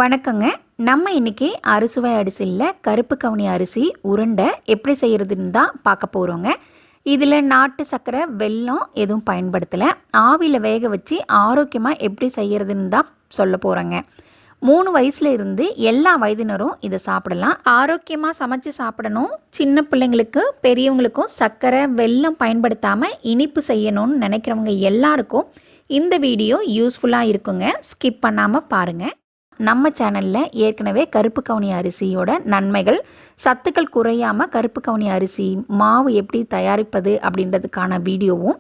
வணக்கங்க. நம்ம இன்னைக்கு அறுசுவை அரிசியில் கருப்பு கவுனி அரிசி உருண்டை எப்படி செய்கிறதுன்னு தான் பார்க்க போகிறோங்க. இதில் நாட்டு சர்க்கரை வெல்லம் எதுவும் பயன்படுத்தலை. ஆவியில் வேக வச்சு ஆரோக்கியமாக எப்படி செய்கிறதுன்னு தான் சொல்ல போகிறேங்க. 3 வயசுல இருந்து எல்லா வயதினரும் இதை சாப்பிடலாம். ஆரோக்கியமாக சமைச்சு சாப்பிடணும். சின்ன பிள்ளைங்களுக்கு பெரியவங்களுக்கும் சர்க்கரை வெல்லம் பயன்படுத்தாமல் இனிப்பு செய்யணும்னு நினைக்கிறவங்க எல்லாருக்கும் இந்த வீடியோ யூஸ்ஃபுல்லாக இருக்குங்க. ஸ்கிப் பண்ணாமல் பாருங்கள். நம்ம சேனலில் ஏற்கனவே கருப்பு கவுனி அரிசியோட நன்மைகள், சத்துக்கள் குறையாமல் கருப்பு கவுனி அரிசி மாவு எப்படி தயாரிப்பது அப்படின்றதுக்கான வீடியோவும்,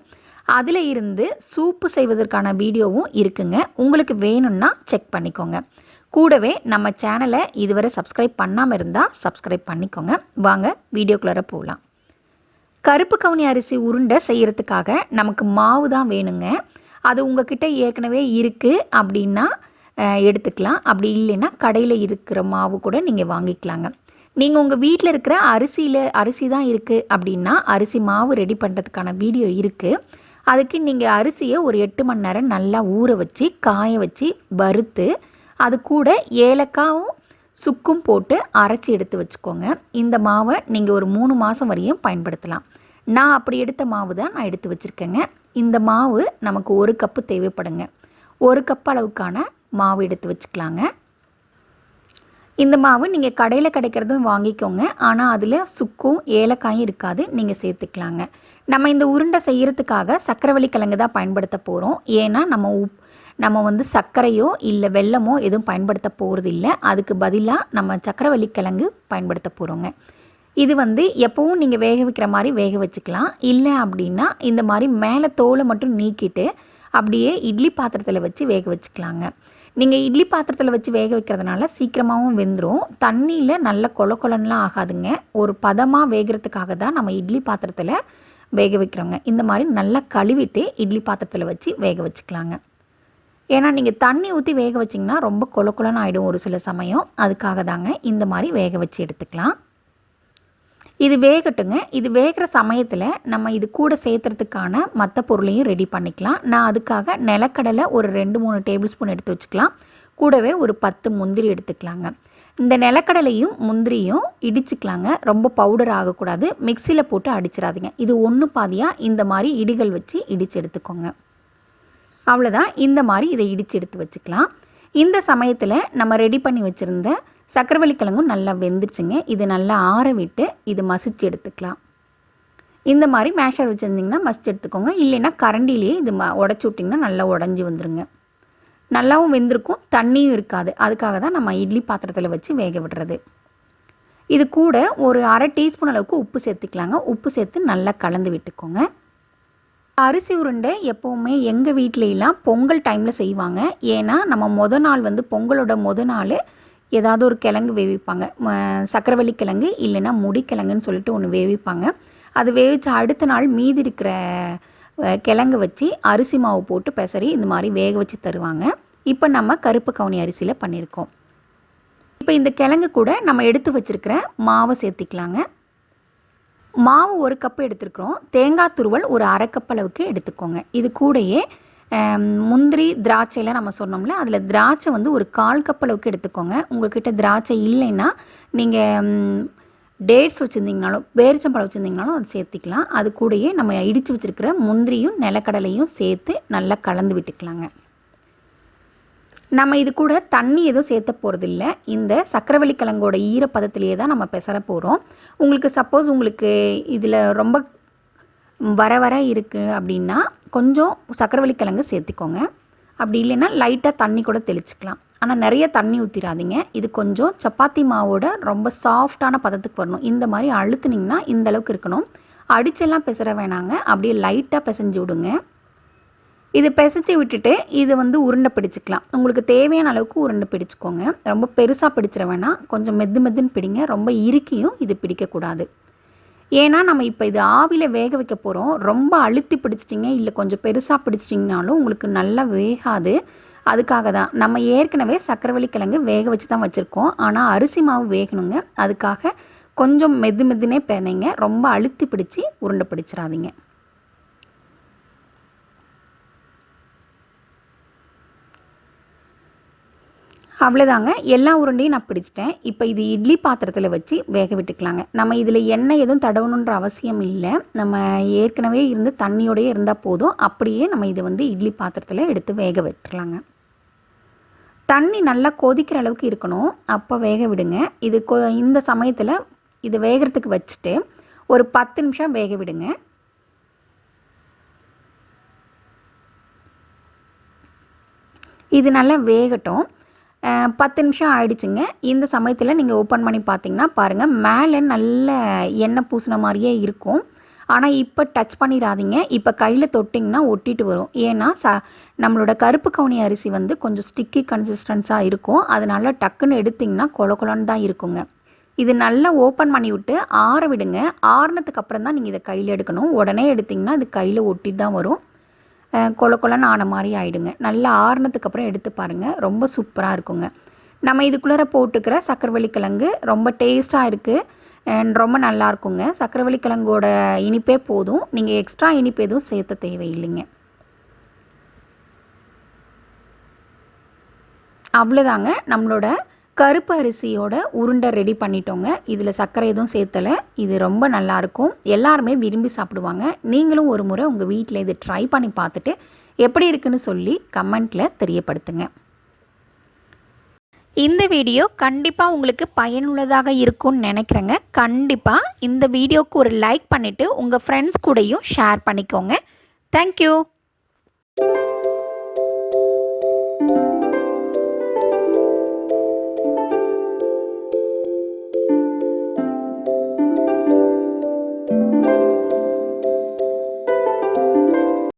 அதில் இருந்து சூப்பு செய்வதற்கான வீடியோவும் இருக்குங்க. உங்களுக்கு வேணும்னா செக் பண்ணிக்கோங்க. கூடவே நம்ம சேனலை இதுவரை சப்ஸ்கிரைப் பண்ணாமல் இருந்தால் சப்ஸ்கிரைப் பண்ணிக்கோங்க. வாங்க வீடியோக்குள்ளார போகலாம். கருப்பு கவுனி அரிசி உருண்டை செய்கிறதுக்காக நமக்கு மாவு தான் வேணுங்க. அது உங்ககிட்ட ஏற்கனவே இருக்குது அப்படின்னா எடுத்துக்கலாம். அப்படி இல்லைன்னா கடையில் இருக்கிற மாவு கூட நீங்கள் வாங்கிக்கலாங்க. நீங்கள் உங்கள் வீட்டில் இருக்கிற அரிசி தான் இருக்குது அப்படின்னா அரிசி மாவு ரெடி பண்ணுறதுக்கான வீடியோ இருக்குது. அதுக்கு நீங்கள் அரிசியை ஒரு 8 மணி நேரம் நல்லா ஊற வச்சு காய வச்சு வறுத்து அது கூட ஏலக்காயும் சுக்கும் போட்டு அரைச்சி எடுத்து வச்சுக்கோங்க. இந்த மாவை நீங்கள் ஒரு 3 மாதம் வரையும் பயன்படுத்தலாம். நான் அப்படி எடுத்த மாவு தான் நான் எடுத்து வச்சுருக்கேங்க. இந்த மாவு நமக்கு 1 கப்பு தேவைப்படுங்க. 1 கப் அளவுக்கான மாவு எடுத்து வச்சுக்கலாங்க. இந்த மாவு நீங்கள் கடையில் கிடைக்கிறதும் வாங்கிக்கோங்க. ஆனால் அதில் சுக்கும் ஏலக்காயும் இருக்காது, நீங்கள் சேர்த்துக்கலாங்க. நம்ம இந்த உருண்டை செய்கிறதுக்காக சக்கரவள்ளி கிழங்கு தான் பயன்படுத்த போகிறோம். ஏன்னா நம்ம வந்து சர்க்கரையோ இல்லை வெல்லமோ எதுவும் பயன்படுத்த போகிறது இல்லை. அதுக்கு பதிலாக நம்ம சக்கரவள்ளி கிழங்கு பயன்படுத்த போகிறோங்க. இது வந்து எப்போவும் நீங்கள் வேக வைக்கிற மாதிரி வேக வச்சுக்கலாம். இல்லை அப்படின்னா இந்த மாதிரி மேலே தோலை மட்டும் நீக்கிட்டு அப்படியே இட்லி பாத்திரத்தில் வச்சு வேக வச்சுக்கலாங்க. நீங்கள் இட்லி பாத்திரத்தில் வச்சு வேக வைக்கிறதுனால சீக்கிரமாகவும் வெந்துடும். தண்ணியில் நல்ல கொலன்னுலாம் ஆகாதுங்க. ஒரு பதமாக வேகிறதுக்காக தான் நம்ம இட்லி பாத்திரத்தில் வேக வைக்கிறோங்க. இந்த மாதிரி நல்லா கழுவிட்டு இட்லி பாத்திரத்தில் வச்சு வேக வச்சுக்கலாங்க. ஏன்னா நீங்கள் தண்ணி ஊற்றி வேக வச்சிங்கன்னா ரொம்ப கொலன்னு ஆகிடும் ஒரு சில சமயம். அதுக்காக தாங்க இந்த மாதிரி வேக வச்சு எடுத்துக்கலாம். இது வேகட்டுங்க. இது வேகிற சமயத்தில் நம்ம இது கூட சேர்த்துறதுக்கான மற்ற பொருளையும் ரெடி பண்ணிக்கலாம். நான் அதுக்காக நிலக்கடலை ஒரு 2-3 டேபிள் ஸ்பூன் எடுத்து வச்சுக்கலாம். கூடவே ஒரு 10 முந்திரி எடுத்துக்கலாங்க. இந்த நிலக்கடலையும் முந்திரியும் இடிச்சுக்கலாங்க. ரொம்ப பவுடர் ஆகக்கூடாது. மிக்சியில் போட்டு அடிச்சிடாதீங்க. இது ஒன்று பாதியாக இந்த மாதிரி இடிகள் வச்சு இடித்து எடுத்துக்கோங்க. அவ்வளோதான். இந்த மாதிரி இதை இடித்து எடுத்து வச்சுக்கலாம். இந்த சமயத்தில் நம்ம ரெடி பண்ணி வச்சுருந்த சக்கரவள்ளி கிழங்கும் நல்லா வெந்துருச்சுங்க. இது நல்லா ஆற விட்டு இது மசிச்சு எடுத்துக்கலாம். இந்த மாதிரி மேஷர் வச்சுருந்திங்கன்னா மசிச்சு எடுத்துக்கோங்க. இல்லைன்னா கரண்டிலேயே இது உடச்சி விட்டிங்கன்னா நல்லா உடஞ்சி வந்துடுங்க. நல்லாவும் வெந்திருக்கும், தண்ணியும் இருக்காது. அதுக்காக தான் நம்ம இட்லி பாத்திரத்தில் வச்சு வேக விடுறது. இது கூட ஒரு 1/2 டீஸ்பூன் அளவுக்கு உப்பு சேர்த்துக்கலாங்க. உப்பு சேர்த்து நல்லா கலந்து விட்டுக்கோங்க. அரிசி உருண்டை எப்போவுமே எங்கள் வீட்லையெல்லாம் பொங்கல் டைமில் செய்வாங்க. ஏன்னா நம்ம நாள் வந்து பொங்கலோட நாள் ஏதாவது ஒரு கிழங்கு வேவிப்பாங்க. சக்கரவள்ளி கிழங்கு இல்லைன்னா முடிக்கிழங்குன்னு சொல்லிட்டு ஒன்று வேவிப்பாங்க. அது வேவிச்சு அடுத்த நாள் மீதி இருக்கிற கிழங்கு வச்சு அரிசி மாவு போட்டு பெசரி இந்த மாதிரி வேக வச்சு தருவாங்க. இப்போ நம்ம கருப்பு கவுனி அரிசியில் பண்ணியிருக்கோம். இப்போ இந்த கிழங்கு கூட நம்ம எடுத்து வச்சுருக்கிற மாவை சேர்த்திக்கலாங்க. மாவு 1 கப்பு எடுத்துருக்குறோம். தேங்காய் துருவல் ஒரு 1/2 கப் அளவுக்கு எடுத்துக்கோங்க. இது கூடயே முந்திரி திராட்சையெல்லாம் நம்ம சொன்னோம்ல, அதில் திராட்சை வந்து ஒரு 1/4 கப் அளவுக்கு எடுத்துக்கோங்க. உங்கள்கிட்ட திராட்சை இல்லைன்னா நீங்கள் டேட்ஸ் வச்சுருந்தீங்கனாலும் பேரிச்சம்பழம் வச்சுருந்தீங்கனாலும் அது சேர்த்திக்கலாம். அது கூடயே நம்ம இடித்து வச்சுருக்கிற முந்திரியும் நிலக்கடலையும் சேர்த்து நல்லா கலந்து விட்டுக்கலாங்க. நம்ம இது கூட தண்ணி எதுவும் சேர்த்த போகிறதில்ல. இந்த சக்கரவள்ளி கிழங்கோட ஈரப்பதத்திலேயே தான் நம்ம பெசர போகிறோம். உங்களுக்கு சப்போஸ் உங்களுக்கு இதில் ரொம்ப வர இருக்குது அப்படின்னா கொஞ்சம் சக்கரவள்ளி கிழங்கு சேர்த்துக்கோங்க. அப்படி இல்லைன்னா லைட்டாக தண்ணி கூட தெளிச்சுக்கலாம். ஆனால் நிறைய தண்ணி ஊற்றிடாதீங்க. இது கொஞ்சம் சப்பாத்தி மாவோட ரொம்ப சாஃப்டான பதத்துக்கு வரணும். இந்த மாதிரி அழுத்துனிங்கன்னா இந்த அளவுக்கு இருக்கணும். அடிச்செல்லாம் பெசற வேணாங்க. அப்படியே லைட்டாக பிசைஞ்சு விடுங்க. இது பிசைச்சி விட்டுட்டு இது வந்து உருண்டை பிடிச்சிக்கலாம். உங்களுக்கு தேவையான அளவுக்கு உருண்டை பிடிச்சிக்கோங்க. ரொம்ப பெருசாக பிடிச்சிட வேணாம். கொஞ்சம் மெதுன்னு பிடிங்க. ரொம்ப இறுக்கியும் இது பிடிக்கக்கூடாது. ஏன்னா நம்ம இப்போ இது ஆவியில் வேக வைக்க போகிறோம். ரொம்ப அழுத்தி பிடிச்சிட்டிங்க இல்லை கொஞ்சம் பெருசாக பிடிச்சிட்டிங்கனாலும் உங்களுக்கு நல்லா வேகாது. அதுக்காக தான் நம்ம ஏற்கனவே சக்கரவள்ளி கிழங்கு வேக வச்சு தான் வச்சுருக்கோம். ஆனால் அரிசி மாவு வேகணுங்க. அதுக்காக கொஞ்சம் மெதுனே பிணைங்க. ரொம்ப அழுத்தி பிடிச்சி உருண்டை பிடிச்சிடாதீங்க. அவ்வளோதாங்க. எல்லா உருண்டையும் நான் பிடிச்சிட்டேன். இப்போ இது இட்லி பாத்திரத்தில் வச்சு வேக விட்டுக்கலாங்க. நம்ம இதில் எண்ணெய் எதுவும் தடவணுன்ற அவசியம் இல்லை. நம்ம ஏற்கனவே இருந்து தண்ணியோடையே இருந்தால் போதும். அப்படியே நம்ம இதை வந்து இட்லி பாத்திரத்தில் எடுத்து வேக விட்டுறலாங்க. தண்ணி நல்லா கொதிக்கிற அளவுக்கு இருக்கணும். அப்போ வேக விடுங்க. இது இந்த சமயத்தில் இது வேகிறதுக்கு வச்சுட்டு ஒரு 10 நிமிஷம் வேக விடுங்க. இது நல்லா வேகட்டும். 10 நிமிஷம் ஆயிடுச்சுங்க. இந்த சமயத்தில் நீங்கள் ஓப்பன் பண்ணி பார்த்தீங்கன்னா பாருங்கள், மேலே நல்ல எண்ணெய் பூசின மாதிரியே இருக்கும். ஆனால் இப்போ டச் பண்ணிடாதீங்க. இப்போ கையில் தொட்டிங்கன்னா ஒட்டிட்டு வரும். ஏன்னா நம்மளோட கருப்பு கவுனி அரிசி வந்து கொஞ்சம் ஸ்டிக்கி கன்சிஸ்டன்ஸாக இருக்கும். அதனால டக்குன்னு எடுத்திங்கன்னா கொல கொலன்னு தான் இருக்குங்க. இது நல்லா ஓப்பன் பண்ணி விட்டு ஆற விடுங்க. ஆறுனதுக்கு அப்புறம் தான் நீங்கள் இதை கையில் எடுக்கணும். உடனே எடுத்திங்கன்னா இது கையில் ஒட்டிட்டு தான் வரும். கொல கொலன்னு ஆன மாதிரி ஆகிடுங்க. நல்லா ஆறுனதுக்கப்புறம் எடுத்து பாருங்கள், ரொம்ப சூப்பராக இருக்குங்க. நம்ம இதுக்குள்ளே போட்டுக்கிற சக்கரவள்ளி கிழங்கு ரொம்ப டேஸ்ட்டாக இருக்குது அண்ட் ரொம்ப நல்லாயிருக்குங்க. சக்கரவள்ளி கிழங்கோட இனிப்பே போதும். நீங்கள் எக்ஸ்ட்ரா இனிப்பு எதுவும் சேர்த்த தேவையில்லைங்க. அவ்வளோதாங்க, நம்மளோட கருப்பு அரிசியோட உருண்டை ரெடி பண்ணிட்டோங்க. இதில் சர்க்கரை எதுவும் சேர்த்தலை. இது ரொம்ப நல்லாயிருக்கும். எல்லாருமே விரும்பி சாப்பிடுவாங்க. நீங்களும் ஒரு முறை உங்கள் வீட்டில் இது ட்ரை பண்ணி பார்த்துட்டு எப்படி இருக்குன்னு சொல்லி கமெண்ட்டில் தெரியப்படுத்துங்க. இந்த வீடியோ கண்டிப்பாக உங்களுக்கு பயனுள்ளதாக இருக்கும்னு நினைக்கிறேங்க. கண்டிப்பாக இந்த வீடியோவுக்கு ஒரு லைக் பண்ணிவிட்டு உங்கள் ஃப்ரெண்ட்ஸ் கூடயும் ஷேர் பண்ணிக்கோங்க. தேங்க்யூ.